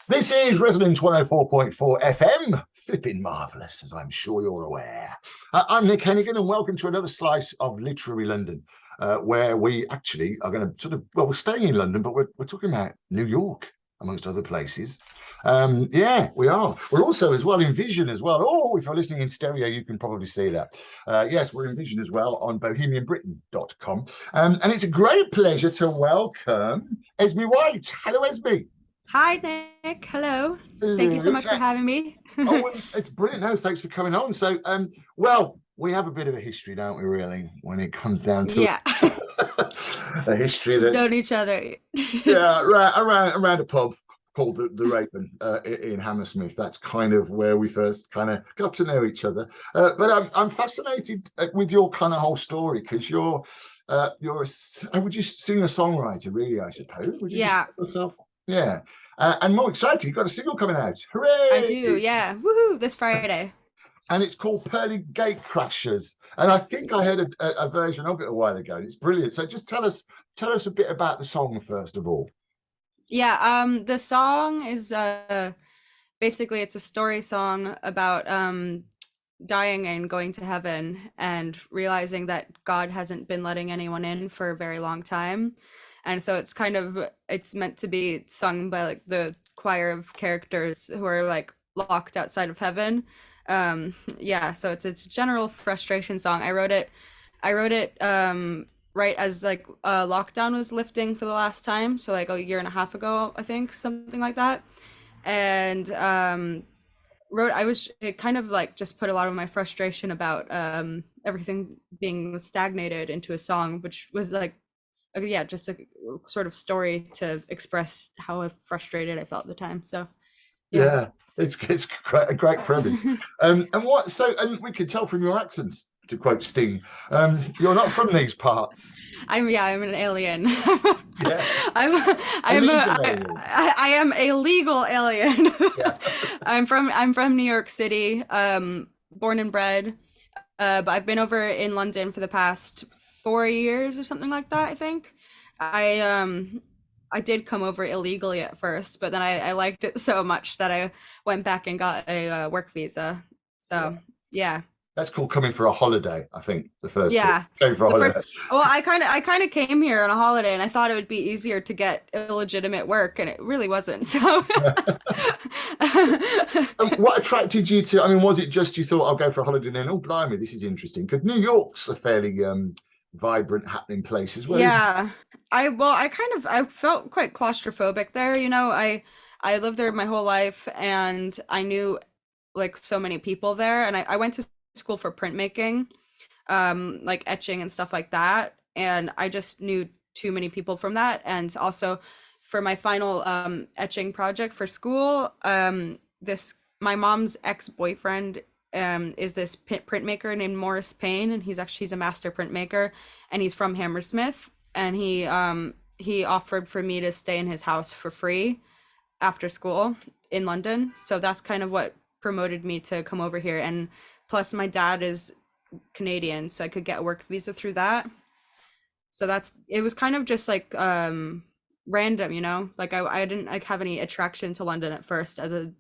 This is Resonance 104.4 FM, flipping marvellous, as I'm sure you're aware. I'm Nick Hennigan, and welcome to another slice of Literary London, where we actually are going to well, we're staying in London, but we're talking about New York, amongst other places. Yeah, we are. We're also as well in Vision as well. Oh, if you're listening in stereo, you can probably see that. Yes, we're in Vision as well on bohemianbritain.com. And it's a great pleasure to welcome Esme White. Hello, Esme. Hi, Nick. Hello. Thank you so Hello. much for having me. Oh, it's brilliant. No, thanks for coming on. So, well, we have a bit of a history, don't we, really, when it comes down to Yeah, a history we've that's, known each other. yeah, around a pub called the Raven in Hammersmith. That's kind of where we first kind of got to know each other. But I'm fascinated with your kind of whole story because would you sing a songwriter, really, I suppose? Would you Yeah, describe yourself? Yeah. And more exciting, you've got a single coming out. I Hooray! do. Yeah. Woohoo, this Friday. And it's called Pearly Gate Crashers. And I think I heard a version of it a while ago. It's brilliant. So just tell us a bit about the song first of all. Yeah, the song is basically it's a story song about dying and going to heaven and realizing that God hasn't been letting anyone in for a very long time. And so it's meant to be sung by like the choir of characters who are like locked outside of heaven. Yeah, so it's a general frustration song. I wrote it right as like lockdown was lifting for the last time, so like a year and a half ago, I think, something like that. And wrote I was it kind of like just put a lot of my frustration about everything being stagnated into a song, which was like yeah, just a sort of story to express how frustrated I felt at the time. So yeah. Yeah, it's a great premise. And we can tell from your accents, to quote Sting, you're not from these parts. I'm an alien. Yeah, I'm a I'm a legal alien. I am a legal alien. Yeah. I'm from New York City, born and bred. But I've been over in London for the past 4 years or something like that, I think. I did come over illegally at first, but then I liked it so much that I went back and got a work visa. Yeah. So yeah. That's called coming for a holiday, I think, the first bit. Yeah. Going for a The holiday. first, well, I kind of came here on a holiday and I thought it would be easier to get illegitimate work and it really wasn't. So And what attracted you to? I mean, was it just you thought I'll go for a holiday and then, oh, blimey, this is interesting? Because New York's a fairly vibrant, happening place as well. yeah. I felt quite claustrophobic there, I lived there my whole life and I knew like so many people there and I went to school for printmaking, like etching and stuff like that. And I just knew too many people from that. And also for my final etching project for school, this my mom's ex-boyfriend is this printmaker named Morris Payne, and he's a master printmaker, and he's from Hammersmith, and he offered for me to stay in his house for free after school in London. So that's kind of what promoted me to come over here. And plus, my dad is Canadian, so I could get a work visa through that. So it was kind of just like random, Like I didn't like have any attraction to London at first as a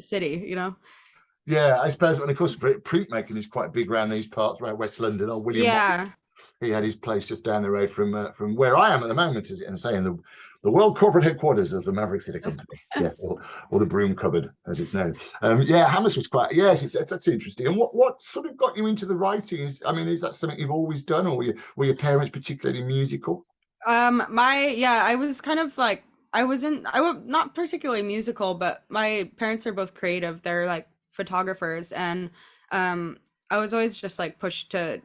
city. Yeah, I suppose, and of course, printmaking is quite big around these parts, around West London. Or William, Yeah. he had his place just down the road from where I am at the moment, as and saying the world corporate headquarters of the Maverick Theatre Company. Yeah, or the Broom Cupboard, as it's known. Yeah, Hammers was quite. Yes, that's interesting. And what sort of got you into the writing? I mean, is that something you've always done, or were your parents particularly musical? I was kind of like I was not particularly musical, but my parents are both creative. They're like photographers, and I was always just like pushed to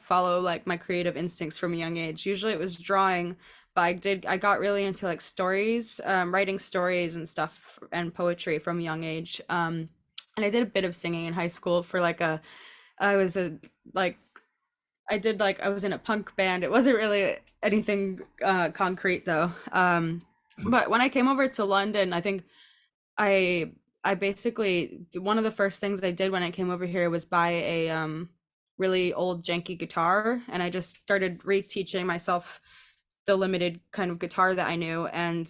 follow like my creative instincts from a young age. Usually it was drawing, but I got really into like stories, writing stories and stuff and poetry from a young age. And I did a bit of singing in high school for like a I was a like I was in a punk band. It wasn't really anything concrete though. But when I came over to London, I think I I basically one of the first things I did when I came over here was buy a really old janky guitar, and I just started reteaching myself the limited kind of guitar that I knew, and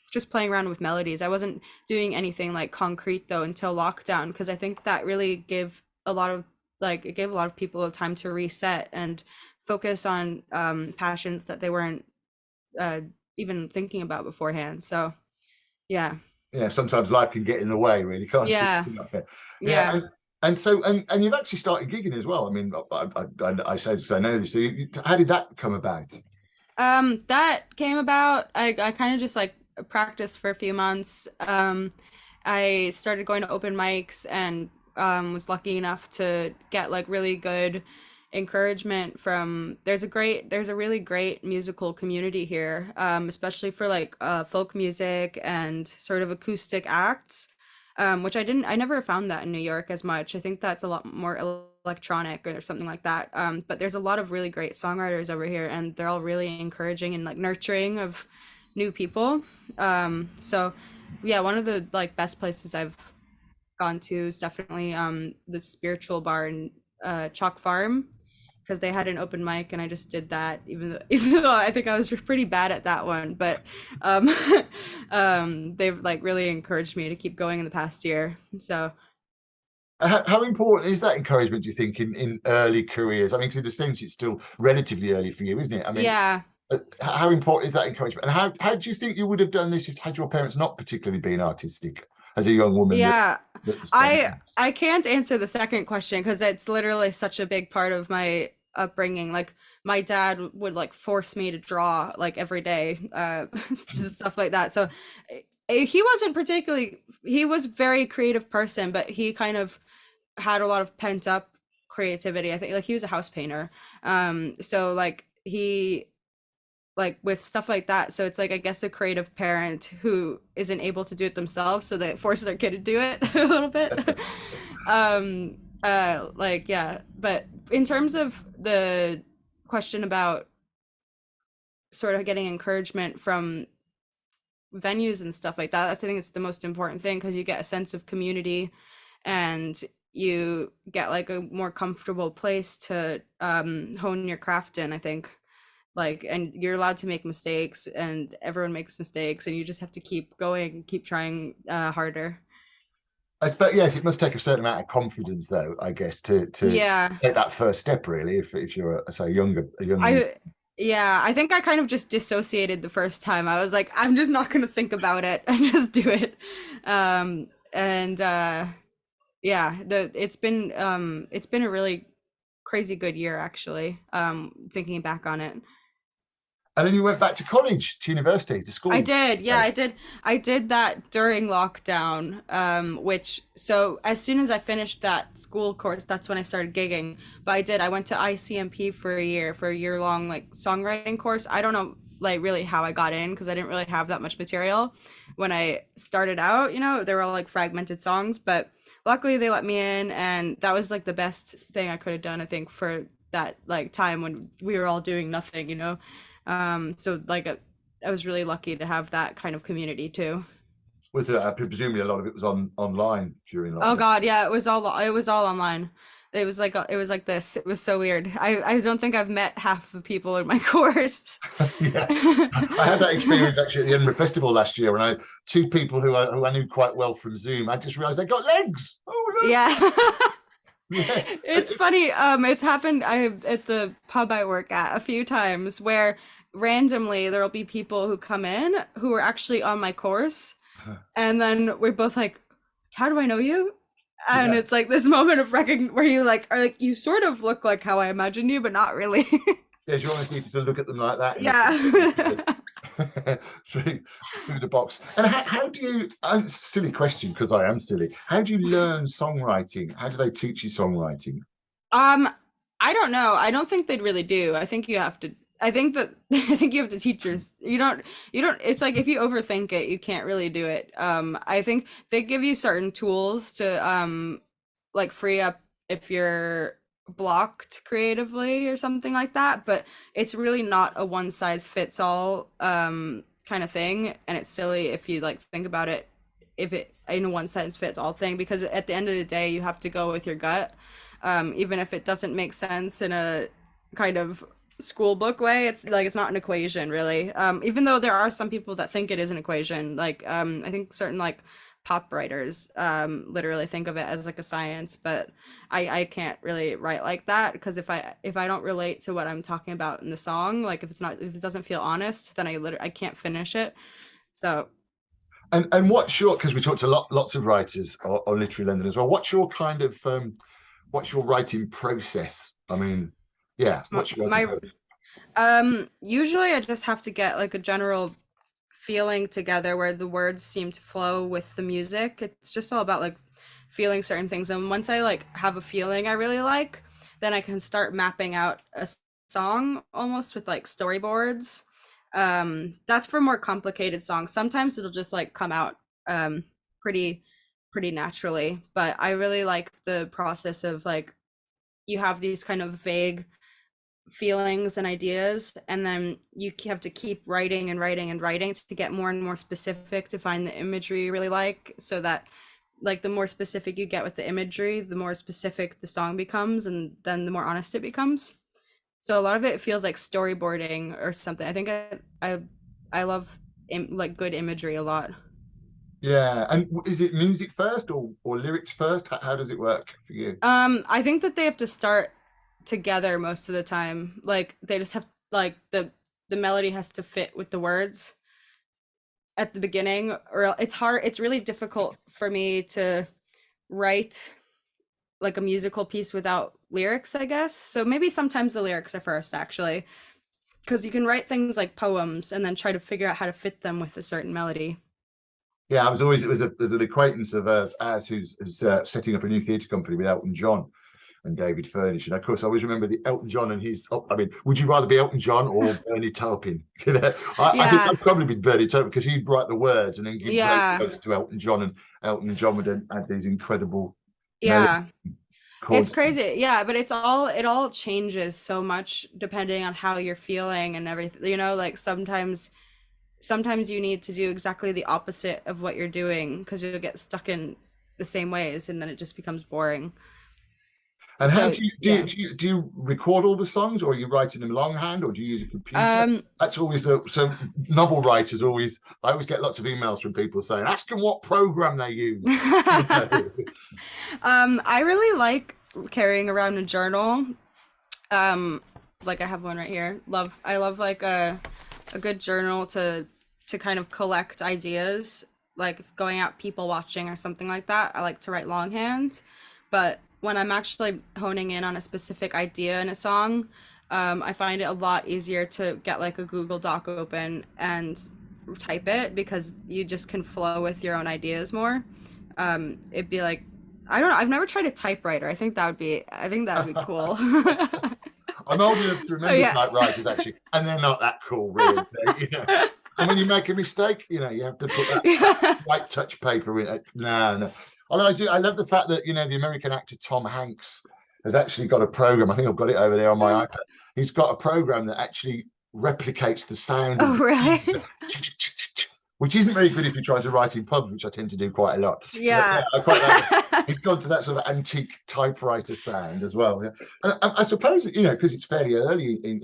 just playing around with melodies. I wasn't doing anything like concrete though until lockdown, because I think that really gave a lot of it gave a lot of people a time to reset and focus on passions that they weren't uh, even thinking about beforehand. So yeah, Yeah, sometimes life can get in the way, really, can't it? yeah, Yeah, yeah. and you've actually started gigging as well. I mean, I say this, I know this. So how did that come about? That came about. I kind of just like practiced for a few months. I started going to open mics and was lucky enough to get like really good encouragement from there's a really great musical community here, especially for like folk music and sort of acoustic acts, which I never found that in New York as much. I think that's a lot more electronic or something like that. But there's a lot of really great songwriters over here, and they're all really encouraging and like nurturing of new people. So yeah, one of the like best places I've gone to is definitely the spiritual bar in Chalk Farm, because they had an open mic and I just did that, even though even though I think I was pretty bad at that one, but um they've like really encouraged me to keep going in the past year. So How important is that encouragement, do you think, in early careers? I mean, 'cause in a sense, it's still relatively early for you, isn't it? I mean, yeah, how important is that encouragement? And how do you think you would have done this if had your parents not particularly been artistic as a young woman yeah. that's I can't answer the second question because it's literally such a big part of my upbringing. Like my dad would like force me to draw like every day, stuff like that. So he wasn't particularly, he was a very creative person, but he kind of had a lot of pent up creativity. I think like he was a house painter. So like he like with stuff like that. So it's like I guess a creative parent who isn't able to do it themselves, so they force their kid to do it a little bit. Like yeah, but in terms of the question about sort of getting encouragement from venues and stuff like that, that's I think it's the most important thing, because you get a sense of community and you get like a more comfortable place to hone your craft in, I think. Like, and you're allowed to make mistakes and everyone makes mistakes and you just have to keep going, keep trying harder. I expect, yes, it must take a certain amount of confidence, though, I guess, to Yeah, take that first step, really, if you're, say, a young. I yeah, I think I kind of just dissociated the first time. I was like, I'm just not gonna think about it and just do it. And yeah, the it's been a really crazy good year actually, thinking back on it. And then you went back to college, to university, to I school. did, yeah, Right. I did. I did that during lockdown. Which so as soon as I finished that school course, that's when I started gigging. But I went to ICMP for a year long like songwriting course. I don't know like really how I got in because I didn't really have that much material when I started out. You know, they were all like fragmented songs, but luckily they let me in, and that was like the best thing I could have done. I think for that like time when we were all doing nothing. You know, so like I was really lucky to have that kind of community too. Was it, presumably a lot of it was online during Oh lockdown. God, yeah, it was all online. It was like this. It was so weird. I don't think I've met half the people in my course. Yeah. I had that experience actually at the Edinburgh Festival last year when I two people who I knew quite well from Zoom. I just realised they got legs. Oh Yeah. my God. It's funny. It's happened at the pub I work at a few times where randomly there'll be people who come in who are actually on my course, and then we're both like, how do I know you? And Yeah. it's like this moment of recognition where you like are like, you sort of look like how I imagined you, but not really. Yes, you want to look at them like that in a Yeah. through, through the box. And how do you, silly question because I am silly, how do you learn songwriting? How do they teach you songwriting? Um, I don't know. I don't think they'd really do. I think you have to. I think that I think you have to teachers. You don't. It's like if you overthink it, you can't really do it. I think they give you certain tools to like free up if you're blocked creatively or something like that. But it's really not a one size fits all kind of thing, and it's silly if you like think about it if it in a one size fits all thing, because at the end of the day you have to go with your gut, even if it doesn't make sense in a kind of school book way. It's like it's not an equation really. Even though there are some people that think it is an equation. Like I think certain like pop writers literally think of it as like a science, but I can't really write like that because if I don't relate to what I'm talking about in the song, like if it doesn't feel honest, then I can't finish it. So And what's your, because we talked to lots of writers on Literary London as well. What's your kind of what's your writing process? I mean, yeah, what's your writing my process? usually I just have to get like a general feeling together where the words seem to flow with the music. It's just all about like feeling certain things. And once I like have a feeling I really like, then I can start mapping out a song almost with like storyboards. That's for more complicated songs. Sometimes it'll just like come out um pretty pretty naturally, but I really like the process of like you have these kind of vague feelings and ideas, and then you have to keep writing and writing and writing to get more and more specific to find the imagery you really like, so that like the more specific you get with the imagery, the more specific the song becomes, and then the more honest it becomes. So a lot of it feels like storyboarding or something. I think I love like good imagery a lot. Yeah, and is it music first or lyrics first? How does it work for you? I think that they have to start together most of the time. Like they just have like the melody has to fit with the words at the beginning, or it's hard, it's really difficult for me to write like a musical piece without lyrics, I guess. So maybe sometimes the lyrics are first actually, because you can write things like poems and then try to figure out how to fit them with a certain melody. Yeah, I was always, it was there's an acquaintance of ours who's setting up a new theatre company with Elton John and David Furnish. And of course, I always remember the Elton John and his. Oh, I mean, would you rather be Elton John or Bernie Taupin? You know, I think Yeah, I'd probably be Bernie Taupin because he'd write the words and then give great yeah, notes to Elton John, and Elton John would then add these incredible melody yeah. It's chords. crazy. Yeah, but it all changes so much depending on how you're feeling and everything. Like sometimes you need to do exactly the opposite of what you're doing because you'll get stuck in the same ways and then it just becomes boring. And how So, do you do? yeah. Do you record all the songs, or are you writing them longhand, or do you use a computer? Um That's always the so novel writers always. I always get lots of emails from people saying, "Ask them what program they use." You know? I really like carrying around a journal. Um like I have one right here. I love like a good journal to kind of collect ideas, like if going out people watching or something like that. I like to write longhand, but when I'm actually honing in on a specific idea in a song, I find it a lot easier to get like a Google Doc open and type it because you just can flow with your own ideas more. It'd be like I don't know. I've never tried a typewriter. I think that would be cool. I'm old enough to Oh remember yeah. typewriters actually, and they're not that cool, really. You know. And when you make a mistake, you have to put that Yeah. white touch paper in it. No, no. Although I love the fact that the American actor Tom Hanks has actually got a program. I think I've got it over there on my iPad. He's got a program that actually replicates the sound of Oh, the right. keys, which isn't very good if you're trying to write in pubs, which I tend to do quite a lot. But yeah, Yeah. I quite like that. He's gone to that sort of antique typewriter sound as well. Yeah. And I suppose because it's fairly early in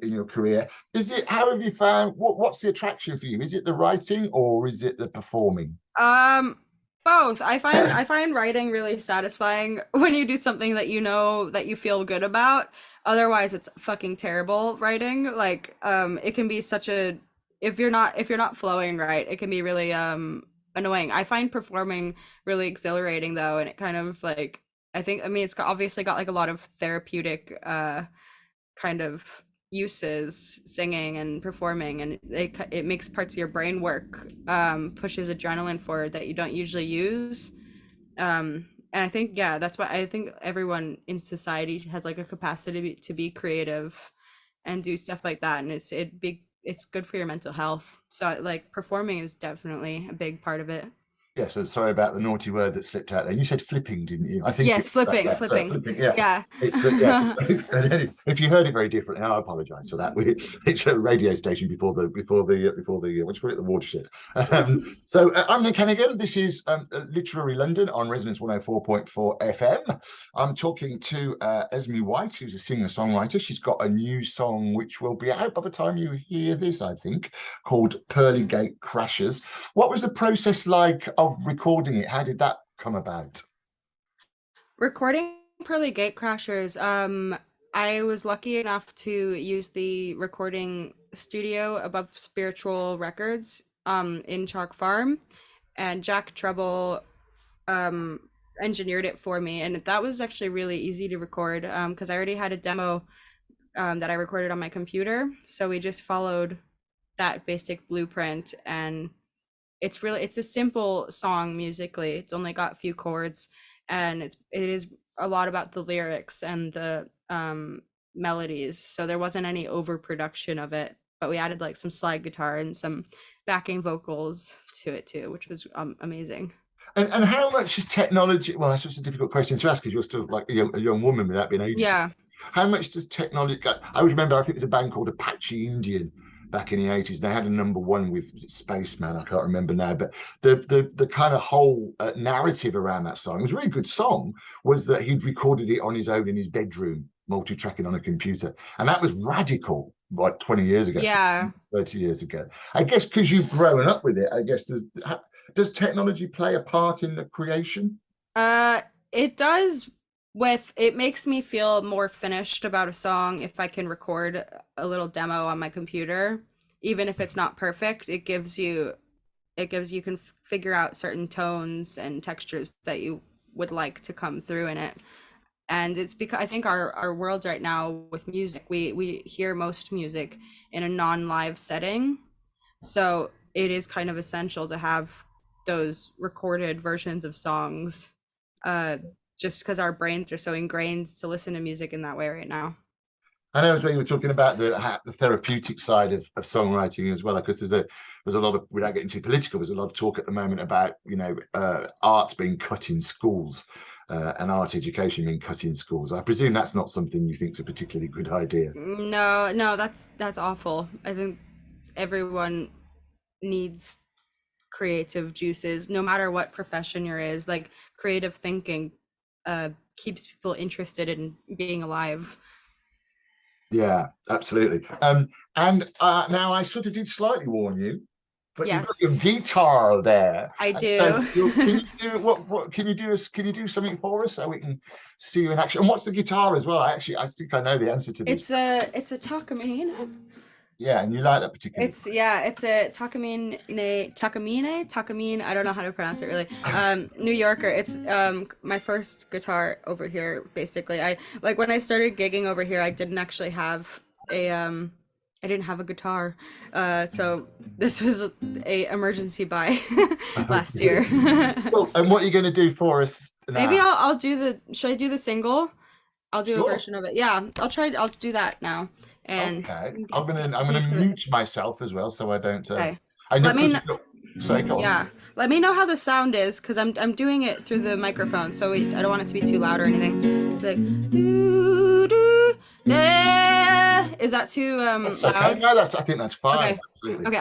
your career, is it? How have you found? What's the attraction for you? Is it the writing or is it the performing? Um, Both. I find writing really satisfying when you do something that you know that you feel good about. Otherwise, it's fucking terrible writing. Like, it can be such a if you're not flowing right, it can be really annoying. I find performing really exhilarating though, and it kind of like I mean obviously got like a lot of therapeutic kind of uses, singing and performing, and it makes parts of your brain work, pushes adrenaline forward that you don't usually use. And I think, yeah, that's why I think everyone in society has like a capacity to be creative and do stuff like that, and it's good for your mental health. So like performing is definitely a big part of it. Yeah, so sorry about the naughty word that slipped out there. You said flipping, didn't you? I think Yes, flipping, yeah, so flipping. flipping, yeah. Yeah. It's yeah. If you heard it very differently, I apologise for that. It's a radio station before the what do you call it, the watershed. I'm Nick Hennigan. This is Literary London on Resonance 104.4 FM. I'm talking to Esme White, who's a singer-songwriter. She's got a new song which will be out by the time you hear this, I think, called Pearly Gate Crashers. What was the process like of recording it? How did that come about? Recording Pearly Gate Crashers, I was lucky enough to use the recording studio above Spiritual Records in Chalk Farm, and Jack Treble um engineered it for me, and that was actually really easy to record because I already had a demo that I recorded on my computer, so we just followed that basic blueprint, and it's a simple song musically. It's only got a few chords, and it is a lot about the lyrics and the melodies. So there wasn't any overproduction of it, but we added like some slide guitar and some backing vocals to it too, which was amazing. And how much is technology? Well, that's just a difficult question to ask because you're still like a young woman without being ageist. Yeah. How much does technology? I always remember. I think there's a band called Apache Indian back in the 80s. They had a number one with, was it Spaceman? I can't remember now. But the kind of whole narrative around that song, it was a really good song, was that he'd recorded it on his own in his bedroom, multi-tracking on a computer, and that was radical. Like 20 years ago, Yeah. 30 years ago. I guess because you've grown up with it, I guess does technology play a part in the creation? Uh, it does. With it makes me feel more finished about a song if I can record a little demo on my computer, even if it's not perfect. It gives you can figure out certain tones and textures that you would like to come through in it. And it's because I think our world right now with music, we hear most music in a non-live setting, so it is kind of essential to have those recorded versions of songs, uh, just because our brains are so ingrained to listen to music in that way right now. I know as well you were talking about the therapeutic side of songwriting as well, because there's a lot of, without getting too political, there's a lot of talk at the moment about art being cut in schools and art education being cut in schools. I presume that's not something you think is a particularly good idea. No, no, that's awful. I think everyone needs creative juices, no matter what profession you're is. Like creative thinking keeps people interested in being alive. Yeah, absolutely. And now I sort of did slightly warn you, but you've got Yes, your guitar there. I And so do. can you do what can you do can you do something for us so we can see you in action? And what's the guitar as well? I think I know the answer to this. It's a Takamine. Yeah, and you like that particularly. It's a Takamine. I don't know how to pronounce it really. New Yorker. It's my first guitar over here. Basically, I like when I started gigging over here. I didn't have a guitar, so this was a emergency buy last year. Well, and what are you going to do for us Maybe now? I'll do the. Should I do the single? I'll do a Sure. version of it. Yeah, I'll try. I'll do that now and Okay. get a I'm gonna taste of it. mute myself as well so I don't Okay. I know Let me because know. you've got sorry, go on. Yeah, let me know how the sound is because I'm doing it through the microphone, so I don't want it to be too loud or anything. Like, doo, doo, is that too That's okay. loud? No, I think that's fine. Okay, Absolutely. okay,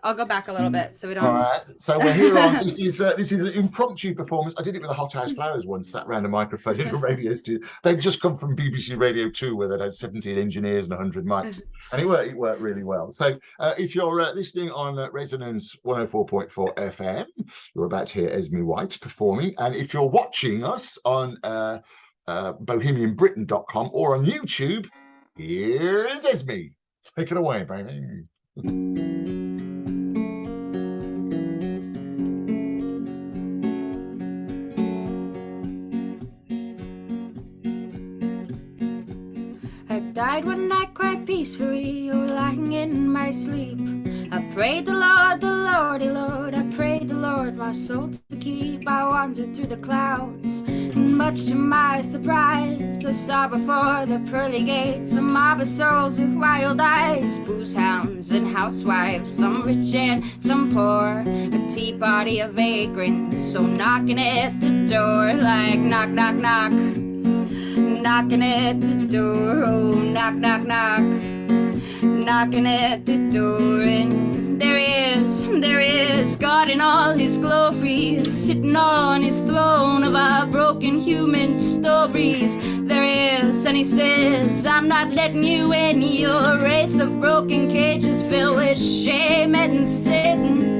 I'll go back a little bit so we All don't. right. So we're here on this is an impromptu performance. I did it with the Hot House Flowers once, sat around a microphone in a radio studio. They'd just come from BBC Radio 2 where they'd had 17 engineers and 100 mics. And it worked really well. So if you're listening on Resonance 104.4 FM, you're about to hear Esme White performing. And if you're watching us on bohemianbritain.com or on YouTube, here's Esme. Take it away, baby. I died one night quite peacefully, oh, lying in my sleep. I prayed the Lord, the Lordy Lord, I prayed the Lord my soul to keep. I wandered through the clouds, and much to my surprise, I saw before the pearly gates a mob of souls with wild eyes, booze hounds and housewives, some rich and some poor, a tea party of vagrants, so knocking at the door like knock, knock, knock, knocking at the door, oh knock, knock, knock, knocking at the door. And there is God in all his glory, sitting on his throne of our broken human stories. There is, and he says, I'm not letting you in. Your race of broken cages filled with shame and sin.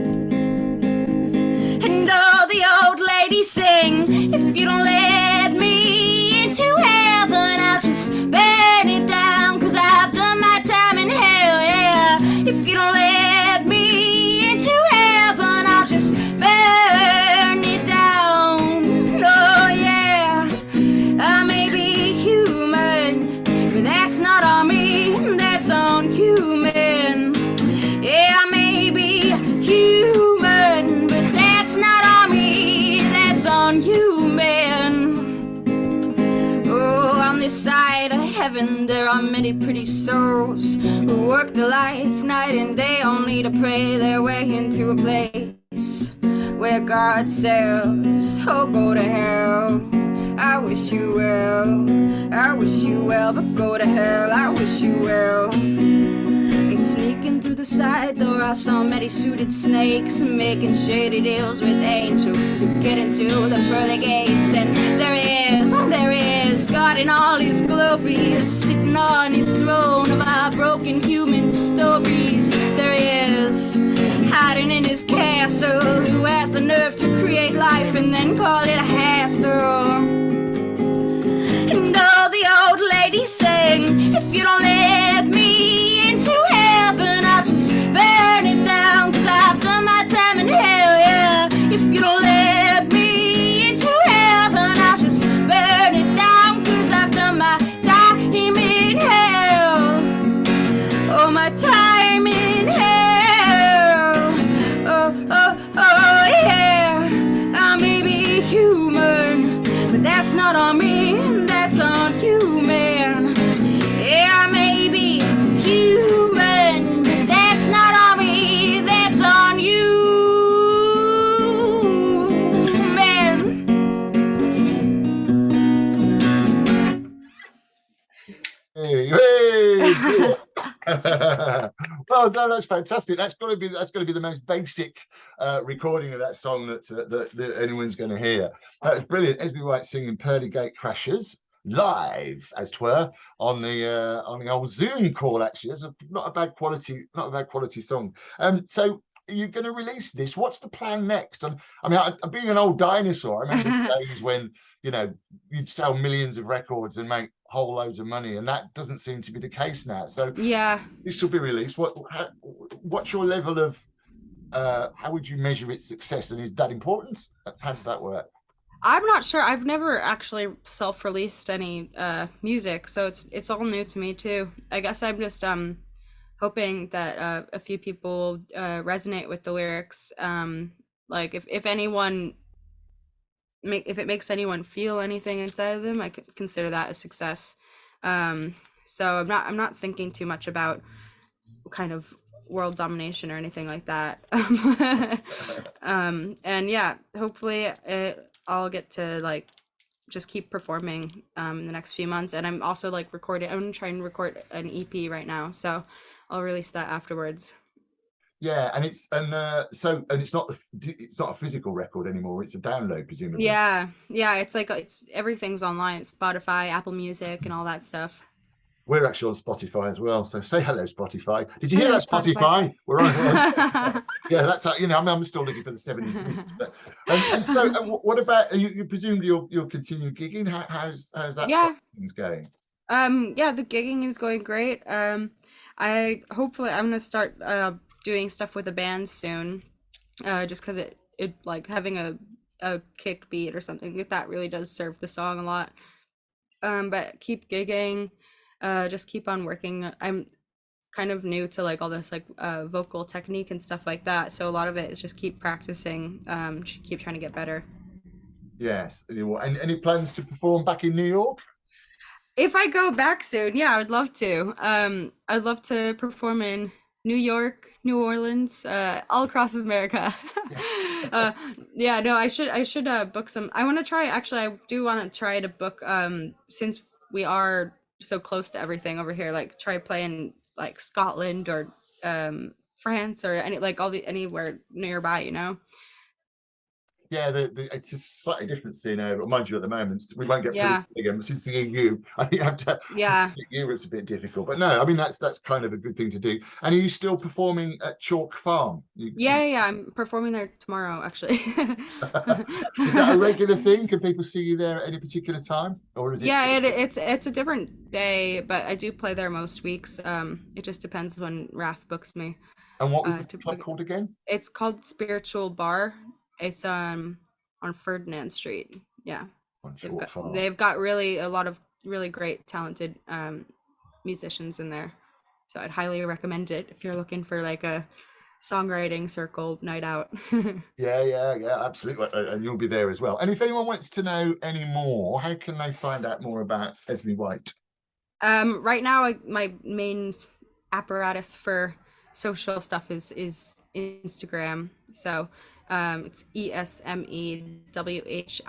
And all the old ladies sing, if you don't let me into heaven, I'll just burn it down, 'cause I've done my time in hell, yeah. If you don't let me into heaven, I'll just burn it down, oh yeah. I may be human, but that's not on me, that's on human. Yeah, I may be human, but that's not on me, that's on human. Oh, on this side of heaven there are many pretty souls who work their life night and day only to pray their way into a place where God says, oh go to hell, I wish you well, I wish you well, but go to hell, I wish you well. And sneaking through the side door I saw many suited snakes making shady deals with angels to get into the pearly gates. And there is God in all his glory, sitting on his throne of our broken human stories. There is, hiding in his castle, who has the nerve to create life and then call it a hassle. And all the old ladies sing, if you don't let me into heaven, I'll just burn it down, 'cause I've done my time in hell, yeah. If you don't let me into heaven, I'll just burn it down, 'cause I've done my time in hell. Oh, my time in hell. Oh, oh, oh, yeah. I may be human, but that's not on me, that's on human. Yeah, I may be human, but that's not on me, that's on you, man. Hey, hey. Well done, that's fantastic. That's got to be the most basic recording of that song that anyone's going to hear. That's brilliant. Esme White singing Pearly Gate Crashers live, as 'twere, on the old Zoom call. Actually, it's not a bad quality song. So you're going to release this. What's the plan next? I mean, being an old dinosaur, I remember the days when you'd sell millions of records and make whole loads of money, and that doesn't seem to be the case now. So Yeah. this will be released. What's your level of how would you measure its success, and is that important? How does that work? I'm not sure. I've never actually self-released any music, so it's all new to me too. I guess I'm just hoping that a few people resonate with the lyrics. Like if anyone if it makes anyone feel anything inside of them, I could consider that a success. So I'm not thinking too much about kind of world domination or anything like that. And yeah, hopefully I'll get to like just keep performing in the next few months. And I'm also like recording. I'm gonna try and record an EP right now, so I'll release that afterwards. Yeah, and it's not a physical record anymore. It's a download, presumably. Yeah, it's like it's everything's online. It's Spotify, Apple Music, and all that stuff. We're actually on Spotify as well. So say hello, Spotify. Did you hear Hello, that, Spotify? We're on. Spotify. Yeah, that's how, I'm still looking for the 70s. And so, what about you? Presumably, you'll continue gigging. How's that side Yeah. of things going? Yeah, the gigging is going great. I'm gonna start doing stuff with a band soon. Just because it like having a kick beat or something like that really does serve the song a lot. But keep gigging, just keep on working. kind of new to like all this like vocal technique and stuff like that. So a lot of it is just keep practicing, keep trying to get better. Yes. And any plans to perform back in New York? If I go back soon, yeah, I would love to. I'd love to perform in New York, New Orleans, all across America. Yeah. uh, yeah, no, I should book some. I want to try. Actually, I do want to try to book. Since we are so close to everything over here, like try playing like Scotland or France or any like all the anywhere nearby. You know. Yeah, it's a slightly different scene over. But mind you, at the moment, we won't get Yeah, political again since the EU. I think you have to. yeah. Europe's a bit difficult, but no, I mean that's kind of a good thing to do. And are you still performing at Chalk Farm? Yeah, I'm performing there tomorrow, actually. Is that a regular thing? Can people see you there at any particular time, or is it? Yeah, it's a different day, but I do play there most weeks. It just depends when Raf books me. And what was the To club book it. called again? It's called Spiritual Bar. It's on Ferdinand Street. Yeah, On Chalk Farm. they've got really a lot of really great talented musicians in there. So I'd highly recommend it if you're looking for like a songwriting circle night out. Yeah, absolutely. And you'll be there as well. And if anyone wants to know any more, how can they find out more about Esme White? Right now, my main apparatus for social stuff is Instagram. So, it's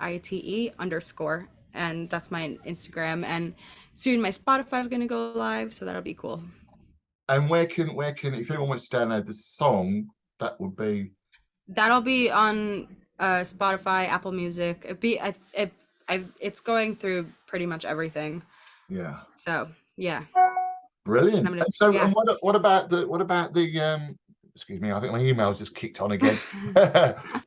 ESMEWHITE_, and that's my Instagram. And soon my Spotify is gonna go live, so that'll be cool. And where can if anyone wants to download the song, that would be That'll be on Spotify, Apple Music. It's going through pretty much everything. yeah. So yeah, Brilliant. I'm gonna And so yeah. and what about the excuse me, I think my email's just kicked on again.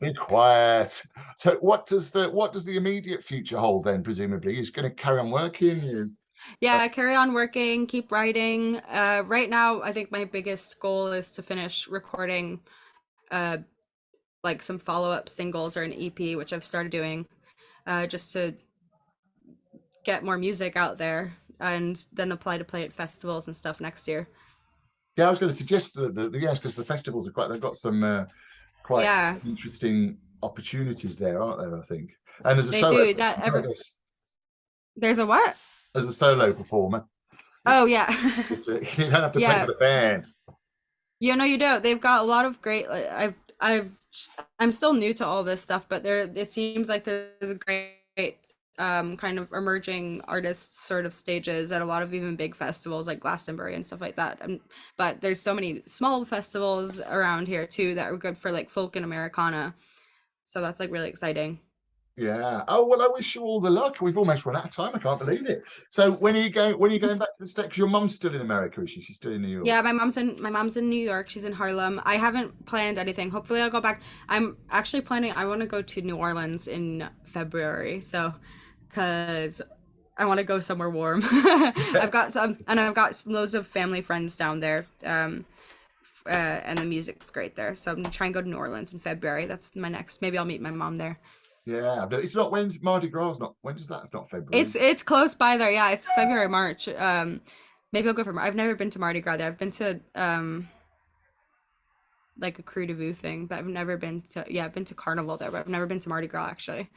Be quiet. So what does the immediate future hold then, presumably? You're going to carry on working? Yeah, carry on working, keep writing. Right now, I think my biggest goal is to finish recording uh, like some follow-up singles or an EP, which I've started doing, just to get more music out there and then apply to play at festivals and stuff next year. Yeah, I was going to suggest the yes, because the festivals they've got some quite Yeah, interesting opportunities there, aren't there? I think. And as a they solo do that performer, ever. There's a what? as a solo performer, Oh it's, yeah. you don't have to play Yeah. with a band. You know, you don't. They've got a lot of great. I'm still new to all this stuff, but it seems like there's a great kind of emerging artists sort of stages at a lot of even big festivals like Glastonbury and stuff like that. But there's so many small festivals around here too that are good for like folk and Americana. So that's like really exciting. Yeah. Oh well, I wish you all the luck. We've almost run out of time. I can't believe it. So when are you going? When are you going back to the States? Your mum's still in America, is she? She's still in New York. Yeah, my mom's in New York. She's in Harlem. I haven't planned anything. Hopefully I'll go back. I'm actually planning I want to go to New Orleans in February. So cuz I want to go somewhere warm. I've got loads of family friends down there. And the music's great there. So I'm gonna try and go to New Orleans in February. That's my next. Maybe I'll meet my mom there. Yeah, but it's not when's Mardi Gras. Not when does that? It's not February. It's close by there. Yeah, it's February, March. Maybe I'll go for. I've never been to Mardi Gras there. I've been to like a Crew de Vue thing, but I've never been to. Yeah, I've been to Carnival there, but I've never been to Mardi Gras actually.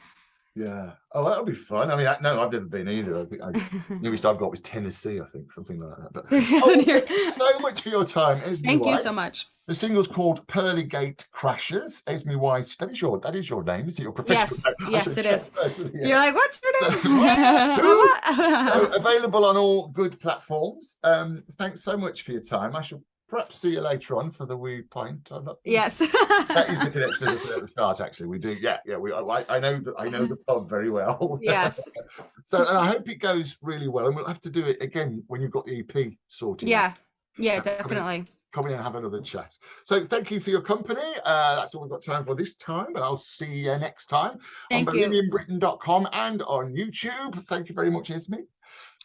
Yeah. Oh, that'll be fun. I mean, no, I've never been either. I think newest I've got was Tennessee. I think something like that. But oh, thank you so much for your time, Esme Thank you White. so much. The single's called Pearly Gate Crashers. Esme White. That is your name, is it? Your professional name? Yes, it is. Yeah. You're like, what's your name? So available on all good platforms. Thanks so much for your time. I shall perhaps see you later on for the wee pint. I'm not. Yes. That is the connection at the start. Actually, we do. Yeah. I know the pub very well. Yes. So, and I hope it goes really well, and we'll have to do it again when you've got the EP sorted. Yeah. Yeah, definitely. Come in and have another chat. So thank you for your company. That's all we've got time for this time, and I'll see you next time on BohemianBritain.com and on YouTube. Thank you very much, Esme.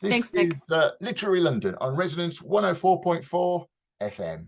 This Thanks, Nick. is Literary London on Resonance 104.4 FM.